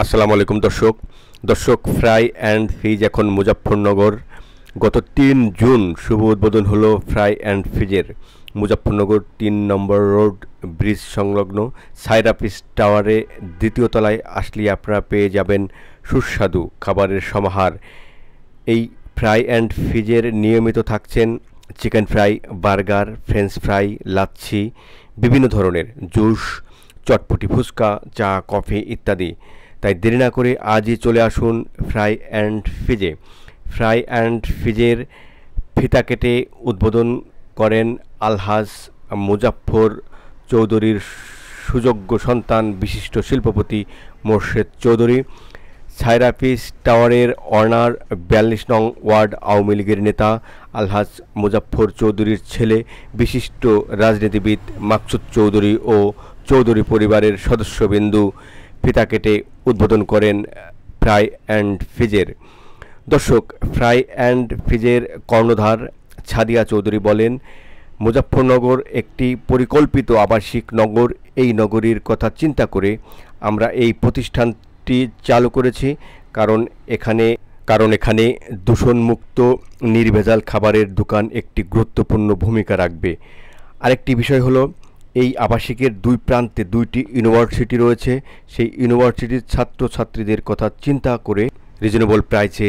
আসসালামু আলাইকুম দর্শক ফ্রাই অ্যান্ড ফিজ এখন মুজাফফরনগর। গত ৩ জুন শুভ উদ্বোধন হলো ফ্রাই অ্যান্ড ফিজের। মুজাফফরনগর ৩ নম্বর রোড ব্রিজ সংলগ্ন সাইরাপিস টাওয়ারে দ্বিতীয় তলায় আসলে আপনারা পেয়ে যাবেন সুস্বাদু খাবারের সমাহার। এই ফ্রাই অ্যান্ড ফিজের নিয়মিত থাকছেন chicken fry, burger, French fry, lassi, বিভিন্ন ধরনের জুস, চটপটি, ফুচকা, চা, কফি ইত্যাদি। তাই দেরি না করে আজই চলে আসুন ফ্রাই অ্যান্ড ফিজে। ফ্রাই অ্যান্ড ফিজের ফিতা কেটে উদ্বোধন করেন আলহাজ মুজাফফর চৌধুরীর সুযোগ্য সন্তান বিশিষ্ট শিল্পপতি মোর্শেদ চৌধুরী। সাইরাপিস টাওয়ারের অনার ৪২ নং ওয়ার্ড আওয়ামী লীগের নেতা আলহাজ মুজাফফর চৌধুরীর ছেলে বিশিষ্ট রাজনীতিবিদ মাকসুদ চৌধুরী ও চৌধুরী পরিবারের সদস্যবিন্দু ফিতা কেটে উদ্বোধন করেন ফ্রাই অ্যান্ড ফিজের। দর্শক, ফ্রাই অ্যান্ড ফিজের কর্ণধার ছাদিয়া চৌধুরী বলেন, মুজাফফরনগর একটি পরিকল্পিত আবাসিক নগর। এই নগরীর কথা চিন্তা করে আমরা এই প্রতিষ্ঠানটি চালু করেছি, কারণ এখানে দূষণমুক্ত নির্ভেজাল খাবারের দোকান একটি গুরুত্বপূর্ণ ভূমিকা রাখবে। আরেকটি বিষয় হলো, এই আবাসিকের দুই প্রান্তে ২টি ইউনিভার্সিটি রয়েছে। সেই ইউনিভার্সিটির ছাত্রছাত্রীদের কথা চিন্তা করে রিজনেবল প্রাইসে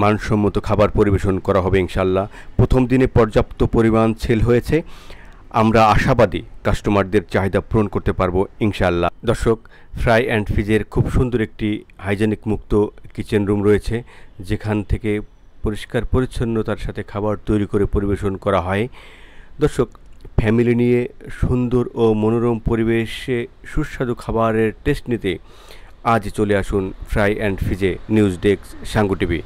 মানসম্মত খাবার পরিবেশন করা হবে ইনশাল্লাহ। প্রথম দিনে পর্যাপ্ত পরিমাণ সেল হয়েছে। আমরা আশাবাদী কাস্টমারদের চাহিদা পূরণ করতে পারবো ইনশাল্লাহ। দর্শক, ফ্রাই অ্যান্ড ফিজের খুব সুন্দর একটি হাইজেনিক মুক্ত কিচেন রুম রয়েছে, যেখান থেকে পরিষ্কার পরিচ্ছন্নতার সাথে খাবার তৈরি করে পরিবেশন করা হয়। দর্শক, ফ্যামিলি নিয়ে সুন্দর ও মনোরম পরিবেশে সুস্বাদু খাবারের টেস্ট নিতে আজ চলে আসুন ফ্রাই অ্যান্ড ফিজে। News desk, Sangu TV.